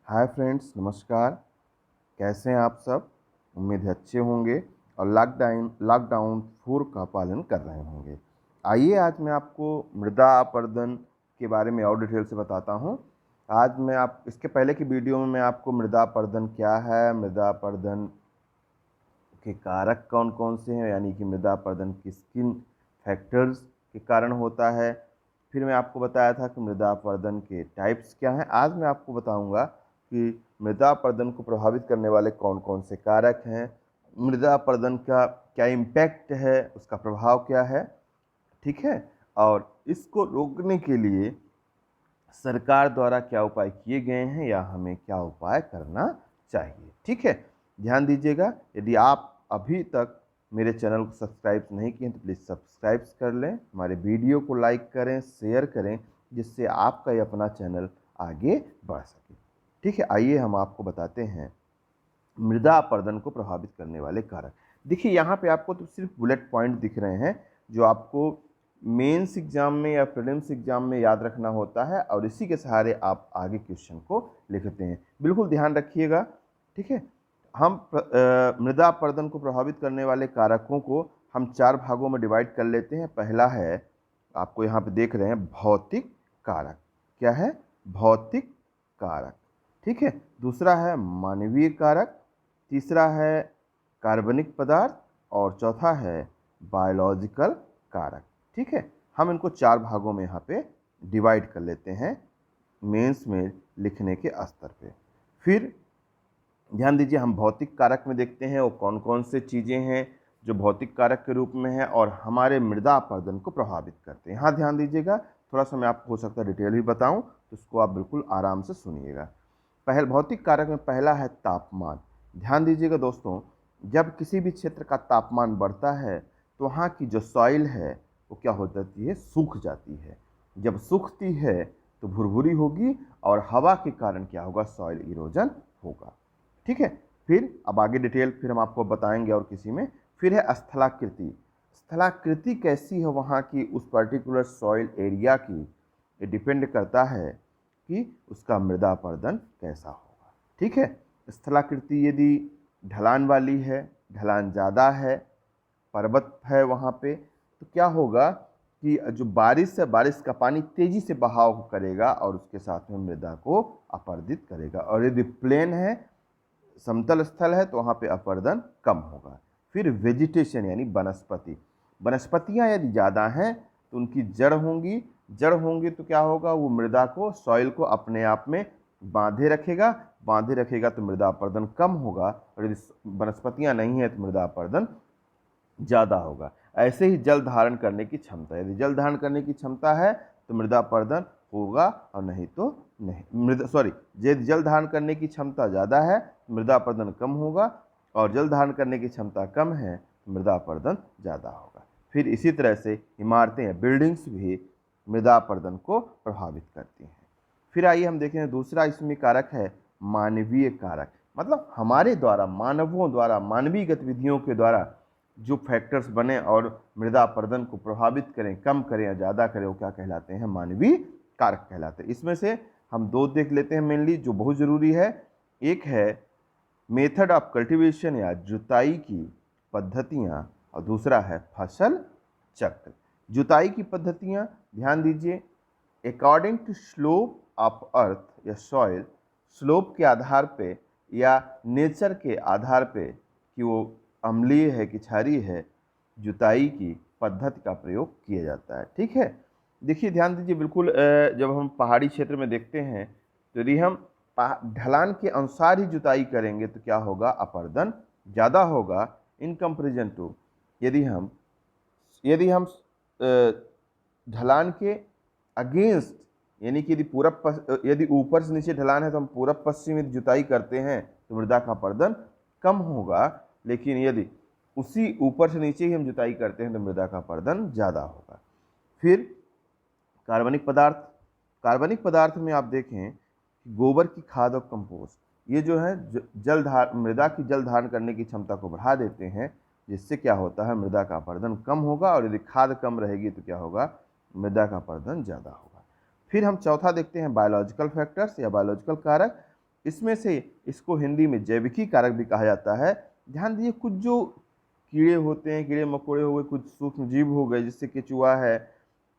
Hi friends, नमस्कार। कैसे हैं आप सब? उम्मीद है अच्छे होंगे और लॉकडाउन 4 का पालन कर रहे होंगे। आइए आज मैं आपको मृदा अपरदन के बारे में और डिटेल से बताता हूं। आज मैं आप इसके पहले की वीडियो में मैं आपको मृदा अपरदन क्या है, मृदा अपरदन के कारक कौन कौन से हैं, यानी कि मृदा अपरदन किस किन फैक्टर्स के कारण होता है। फिर मैं आपको बताया था कि मृदा अपरदन के टाइप्स क्या हैं। आज मैं आपको बताऊंगा कि मृदा अपरदन को प्रभावित करने वाले कौन कौन से कारक हैं, मृदा अपरदन का क्या इम्पैक्ट है, उसका प्रभाव क्या है, ठीक है। और इसको रोकने के लिए सरकार द्वारा क्या उपाय किए गए हैं या हमें क्या उपाय करना चाहिए, ठीक है। ध्यान दीजिएगा, यदि आप अभी तक मेरे चैनल को सब्सक्राइब नहीं किए हैं तो प्लीज़ सब्सक्राइब कर लें, हमारे वीडियो को लाइक करें, शेयर करें, जिससे आपका ये अपना चैनल आगे बढ़ सके, ठीक है। आइए हम आपको बताते हैं मृदा अपरदन को प्रभावित करने वाले कारक। देखिए यहाँ पे आपको तो सिर्फ बुलेट पॉइंट दिख रहे हैं जो आपको मेंस एग्जाम में या प्रीलिम्स एग्जाम में याद रखना होता है और इसी के सहारे आप आगे क्वेश्चन को लिखते हैं। बिल्कुल ध्यान रखिएगा, ठीक है। हम मृदा अपरदन को प्रभावित करने वाले कारकों को हम 4 भागों में डिवाइड कर लेते हैं। पहला है, आपको यहाँ पे देख रहे हैं, भौतिक कारक। क्या है? भौतिक कारक, ठीक है। दूसरा है मानवीय कारक, तीसरा है कार्बनिक पदार्थ और चौथा है बायोलॉजिकल कारक, ठीक है। हम इनको 4 भागों में यहाँ पे डिवाइड कर लेते हैं मेंस में लिखने के स्तर पे। फिर ध्यान दीजिए, हम भौतिक कारक में देखते हैं वो कौन कौन से चीज़ें हैं जो भौतिक कारक के रूप में है और हमारे मृदा अपरदन को प्रभावित करते हैं। यहाँ ध्यान दीजिएगा, थोड़ा सा मैं आपको हो सकता है डिटेल भी बताऊँ, तो उसको आप बिल्कुल आराम से सुनिएगा। पहले भौतिक कारक में पहला है तापमान। ध्यान दीजिएगा दोस्तों, जब किसी भी क्षेत्र का तापमान बढ़ता है तो वहाँ की जो सॉइल है वो क्या हो जाती है? सूख जाती है। जब सूखती है तो भुरभुरी होगी और हवा के कारण क्या होगा? सॉइल इरोजन होगा, ठीक है। फिर अब आगे डिटेल फिर हम आपको बताएंगे और किसी में। फिर है स्थलाकृति। स्थलाकृति कैसी है वहाँ की, उस पर्टिकुलर सॉइल एरिया की, ये डिपेंड करता है कि उसका मृदा अपरदन कैसा होगा, ठीक है। स्थलाकृति यदि ढलान वाली है, ढलान ज़्यादा है, पर्वत है वहाँ पे, तो क्या होगा कि जो बारिश है, बारिश का पानी तेजी से बहाव करेगा और उसके साथ में मृदा को अपरदित करेगा। और यदि प्लेन है, समतल स्थल है, तो वहाँ पे अपरदन कम होगा। फिर वेजिटेशन यानी वनस्पति, वनस्पतियाँ यदि ज़्यादा हैं तो उनकी जड़ होंगी तो क्या होगा? वो मृदा को, सॉइल को अपने आप में बांधे रखेगा तो मृदा अपरदन कम होगा। और यदि वनस्पतियाँ नहीं हैं तो मृदा अपरदन ज़्यादा होगा। ऐसे ही जल धारण करने की क्षमता, यदि जल धारण करने की क्षमता है तो मृदा अपरदन होगा और नहीं तो नहीं। यदि जल धारण करने की क्षमता ज़्यादा है तो मृदा अपरदन कम होगा और जल धारण करने की क्षमता कम है तो मृदा अपरदन ज़्यादा होगा। फिर इसी तरह से इमारतें या बिल्डिंग्स भी मृदा अपरदन को प्रभावित करती हैं। फिर आइए हम देखें, दूसरा इसमें कारक है मानवीय कारक। मतलब हमारे द्वारा, मानवों द्वारा, मानवीय गतिविधियों के द्वारा जो फैक्टर्स बने और मृदा अपरदन को प्रभावित करें, कम करें या ज़्यादा करें, वो क्या कहलाते हैं? मानवीय कारक कहलाते हैं। इसमें से हम 2 देख लेते हैं मेनली, जो बहुत ज़रूरी है। एक है मेथड ऑफ कल्टीवेशन या जुताई की पद्धतियाँ और दूसरा है फसल चक्र। जुताई की पद्धतियाँ, ध्यान दीजिए, according to slope of earth या सॉइल, स्लोप के आधार पे या नेचर के आधार पे कि वो अम्लीय है कि क्षारीय है, जुताई की पद्धति का प्रयोग किया जाता है, ठीक है। देखिए ध्यान दीजिए, बिल्कुल जब हम पहाड़ी क्षेत्र में देखते हैं तो यदि हम ढलान के अनुसार ही जुताई करेंगे तो क्या होगा? अपरदन ज़्यादा होगा इन कंपेरिजन टू यदि हम ढलान के अगेंस्ट, यानी कि यदि ऊपर से नीचे ढलान है तो हम पूरब पश्चिम यदि जुताई करते हैं तो मृदा का अपरदन कम होगा। लेकिन यदि उसी ऊपर से नीचे ही हम जुताई करते हैं तो मृदा का अपरदन ज़्यादा होगा। फिर कार्बनिक पदार्थ, कार्बनिक पदार्थ में आप देखें कि गोबर की खाद और कंपोस्ट, ये जो है मृदा की जल धारण करने की क्षमता को बढ़ा देते हैं, जिससे क्या होता है? मृदा का अपरदन कम होगा और यदि खाद कम रहेगी तो क्या होगा? मृदा का अपरदन ज़्यादा होगा। फिर हम चौथा देखते हैं बायोलॉजिकल फैक्टर्स या बायोलॉजिकल कारक। इसमें से इसको हिंदी में जैविकी कारक भी कहा जाता है। ध्यान दीजिए, कुछ जो कीड़े होते हैं, कीड़े मकोड़े हो गए, कुछ सूक्ष्म जीव हो गए, जैसे केचुआ है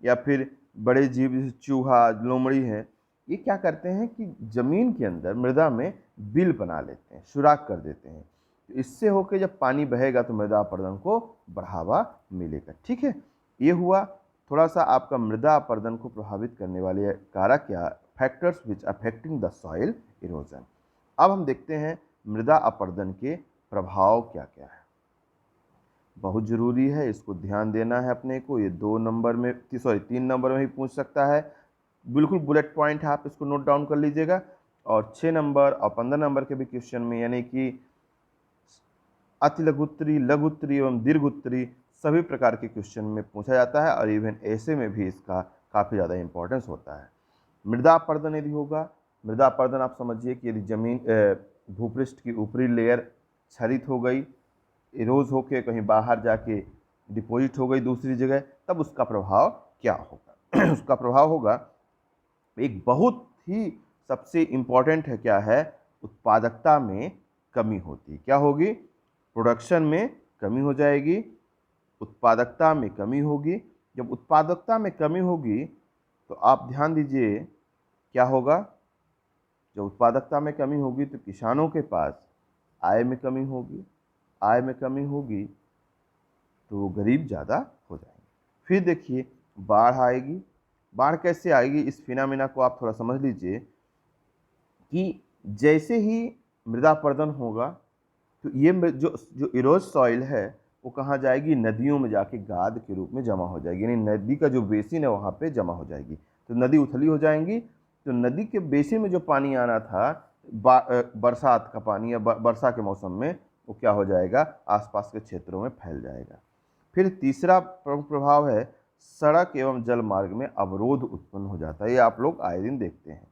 या फिर बड़े जीव जैसे चूहा, लोमड़ी है, ये क्या करते हैं कि जमीन के अंदर मृदा में बिल बना लेते हैं, सुराख कर देते हैं। तो इससे होकर जब पानी बहेगा तो मृदा अपरदन को बढ़ावा मिलेगा। ठीक है, ये हुआ थोड़ा सा आपका मृदा अपरदन को प्रभावित करने वाले कारक या factors which affecting the soil erosion. अब हम देखते हैं मृदा अपरदन के प्रभाव क्या क्या है। बहुत जरूरी है, इसको ध्यान देना है अपने को। ये 2 नंबर में, 3 नंबर में भी पूछ सकता है, बिल्कुल बुलेट पॉइंट है, आप इसको नोट डाउन कर लीजिएगा। और 6 नंबर और 15 नंबर के भी क्वेश्चन में, यानी कि अति लघुत्तरी, लघुत्तरी एवं दीर्घोत्तरी सभी प्रकार के क्वेश्चन में पूछा जाता है, और इवन ऐसे में भी इसका काफ़ी ज़्यादा इंपॉर्टेंस होता है। मृदा अपरदन यदि होगा, मृदा अपरदन आप समझिए कि यदि जमीन भूपृष्ठ की ऊपरी लेयर क्षरित हो गई, इरोज होके कहीं बाहर जाके डिपॉजिट हो गई दूसरी जगह, तब उसका प्रभाव क्या होगा? उसका प्रभाव होगा, एक बहुत ही सबसे इम्पॉर्टेंट है, क्या है? उत्पादकता में कमी होती है। क्या होगी? प्रोडक्शन में कमी हो जाएगी, उत्पादकता में कमी होगी। जब उत्पादकता में कमी होगी तो आप ध्यान दीजिए क्या होगा? जब उत्पादकता में कमी होगी तो किसानों के पास आय में कमी होगी, आय में कमी होगी तो गरीब ज़्यादा हो जाएंगे। फिर देखिए बाढ़ आएगी। बाढ़ कैसे आएगी? इस फिनोमेना को आप थोड़ा समझ लीजिए कि जैसे ही मृदा अपरदन होगा तो ये जो इरोज सॉइल है वो कहाँ जाएगी? नदियों में जाके गाद के रूप में जमा हो जाएगी, यानी नदी का जो बेसिन है वहाँ पे जमा हो जाएगी। तो नदी उथली हो जाएंगी, तो नदी के बेसिन में जो पानी आना था बरसात का पानी या वर्षा के मौसम में, वो क्या हो जाएगा? आसपास के क्षेत्रों में फैल जाएगा। फिर तीसरा प्रमुख प्रभाव है, सड़क एवं जल मार्ग में अवरोध उत्पन्न हो जाता है। ये आप लोग आए दिन देखते हैं।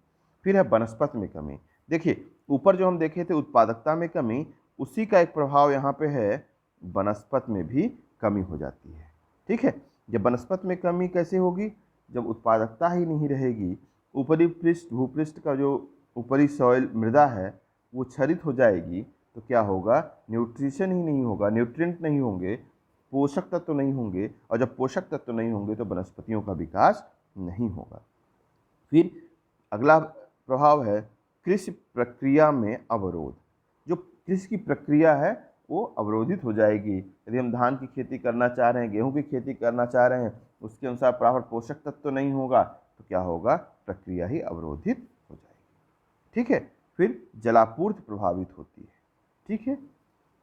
फिर है वनस्पति में कमी। देखिए ऊपर जो हम देखे थे उत्पादकता में कमी, उसी का एक प्रभाव यहाँ पे है, वनस्पति में भी कमी हो जाती है। ठीक है, जब वनस्पति में कमी कैसे होगी? जब उत्पादकता ही नहीं रहेगी, ऊपरी पृष्ठ भूपृष्ठ का जो ऊपरी सॉइल मृदा है वो क्षरित हो जाएगी, तो क्या होगा? न्यूट्रिशन ही नहीं होगा, न्यूट्रिएंट नहीं होंगे, पोषक तत्व नहीं होंगे, और जब पोषक तत्व नहीं होंगे तो वनस्पतियों का विकास नहीं होगा। फिर अगला प्रभाव है कृषि प्रक्रिया में अवरोध। जो कृषि की प्रक्रिया है वो अवरोधित हो जाएगी। यदि हम धान की खेती करना चाह रहे हैं, गेहूं की खेती करना चाह रहे हैं, उसके अनुसार प्रॉपर पोषक तत्व नहीं होगा तो क्या होगा? प्रक्रिया ही अवरोधित हो जाएगी। ठीक है, फिर जलापूर्ति प्रभावित होती है। ठीक है,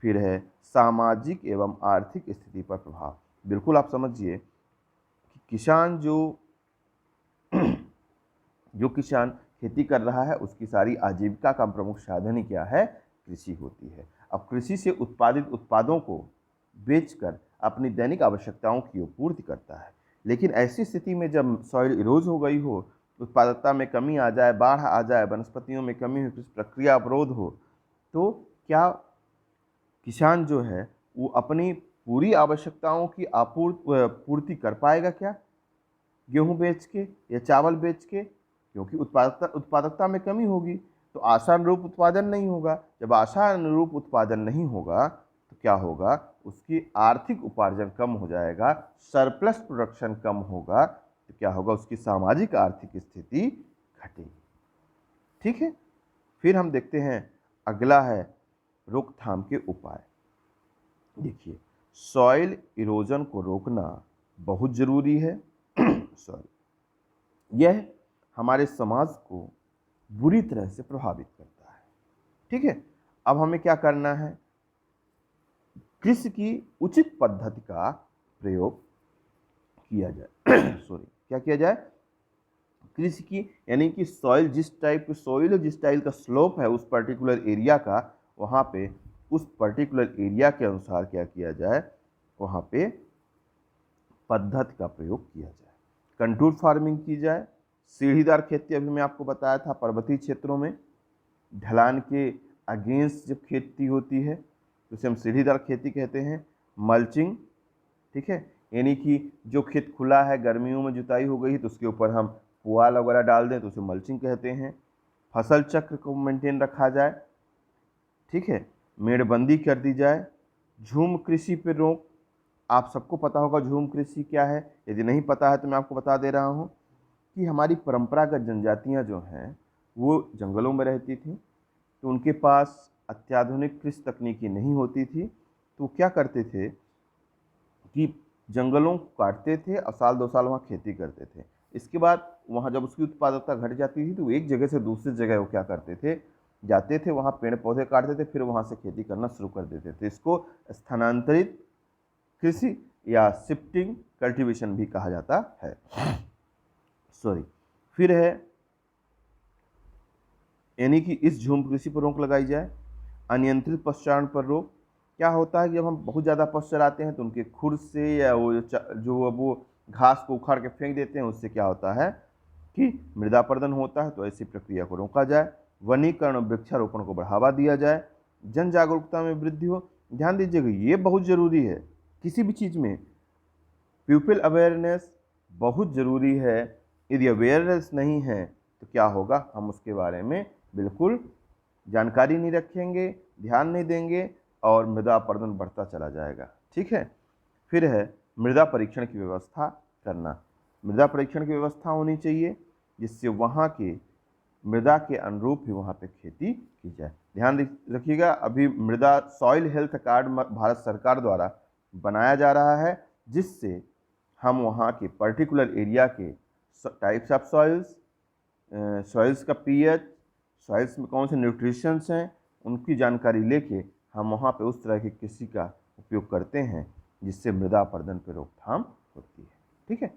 फिर है सामाजिक एवं आर्थिक स्थिति पर प्रभाव। बिल्कुल आप समझिए कि किसान जो किसान खेती कर रहा है उसकी सारी आजीविका का प्रमुख साधन ही क्या है? कृषि होती है। अब कृषि से उत्पादित उत्पादों को बेचकर अपनी दैनिक आवश्यकताओं की पूर्ति करता है। लेकिन ऐसी स्थिति में जब सॉइल इरोज हो गई हो, उत्पादकता में कमी आ जाए, बाढ़ आ जाए, वनस्पतियों में कमी हो, प्रक्रिया अवरोध हो, तो क्या किसान जो है वो अपनी पूरी आवश्यकताओं की पूर्ति कर पाएगा क्या? गेहूं बेच के या चावल बेच के? क्योंकि उत्पादकता में कमी होगी तो आशान रूप उत्पादन नहीं होगा। जब आशान रूप उत्पादन नहीं होगा तो क्या होगा? उसकी आर्थिक उपार्जन कम हो जाएगा, सरप्लस प्रोडक्शन कम होगा, तो क्या होगा? उसकी सामाजिक आर्थिक स्थिति घटेगी। ठीक है, फिर हम देखते हैं अगला है रोकथाम के उपाय। देखिए सॉइल इरोजन को रोकना बहुत जरूरी है। सॉरी, यह हमारे समाज को बुरी तरह से प्रभावित करता है। ठीक है, अब हमें क्या करना है? कृषि की उचित पद्धति का प्रयोग किया जाए। सॉरी, क्या किया जाए? कृषि की, यानी कि सॉइल जिस टाइप की सॉइल, जिस टाइप का स्लोप है उस पर्टिकुलर एरिया का, वहाँ पे उस पर्टिकुलर एरिया के अनुसार क्या किया जाए? वहाँ पे पद्धति का प्रयोग किया जाए। कंटूर फार्मिंग की जाए, सीढ़ीदार खेती अभी मैं आपको बताया था, पर्वतीय क्षेत्रों में ढलान के अगेंस्ट जब खेती होती है तो उसे हम सीढ़ीदार खेती कहते हैं। मल्चिंग, ठीक है, यानी कि जो खेत खुला है, गर्मियों में जुताई हो गई तो उसके ऊपर हम पुआल वगैरह डाल दें तो उसे मल्चिंग कहते हैं। फसल चक्र को मेंटेन रखा जाए, ठीक है, मेड़बंदी कर दी जाए, झूम कृषि पर रोक। आप सबको पता होगा झूम कृषि क्या है, यदि नहीं पता है तो मैं आपको बता दे रहा हूँ कि हमारी परंपरागत जनजातियाँ जो हैं वो जंगलों में रहती थी, तो उनके पास अत्याधुनिक कृषि तकनीकी नहीं होती थी, तो क्या करते थे कि जंगलों को काटते थे और साल 2 साल वहाँ खेती करते थे। इसके बाद वहाँ जब उसकी उत्पादकता घट जाती थी तो एक जगह से दूसरी जगह वो क्या करते थे, जाते थे, वहाँ पेड़ पौधे काटते थे, फिर वहाँ से खेती करना शुरू कर देते थे। इसको स्थानांतरित कृषि या शिफ्टिंग कल्टीवेशन भी कहा जाता है। सॉरी। फिर है यानी कि इस झूम कृषि पर रोक लगाई जाए। अनियंत्रित पशुचारण पर रोक। क्या होता है कि जब हम बहुत ज़्यादा पशु चराते हैं तो उनके खुर से या वो जो अब वो घास को उखाड़ के फेंक देते हैं, उससे क्या होता है कि मृदा अपरदन होता है, तो ऐसी प्रक्रिया को रोका जाए। वनीकरण और वृक्षारोपण को बढ़ावा दिया जाए। जन जागरूकता में वृद्धि हो। ध्यान दीजिएगा, ये बहुत ज़रूरी है किसी भी चीज़ में। पीपल अवेयरनेस बहुत ज़रूरी है। यदि अवेयरनेस नहीं है तो क्या होगा, हम उसके बारे में बिल्कुल जानकारी नहीं रखेंगे, ध्यान नहीं देंगे और मृदा अपरदन बढ़ता चला जाएगा, ठीक है। फिर है मृदा परीक्षण की व्यवस्था करना। मृदा परीक्षण की व्यवस्था होनी चाहिए जिससे वहाँ के मृदा के अनुरूप ही वहाँ पे खेती की जाए। ध्यान रखिएगा, अभी मृदा सॉइल हेल्थ कार्ड भारत सरकार द्वारा बनाया जा रहा है, जिससे हम वहाँ के पर्टिकुलर एरिया के टाइप्स ऑफ सॉइल्स, सॉइल्स का पीएच, सॉइल्स में कौन से न्यूट्रिशंस हैं, उनकी जानकारी लेके हम वहाँ पे उस तरह की कृषि का उपयोग करते हैं जिससे मृदा अपरदन पर रोकथाम होती है, ठीक है।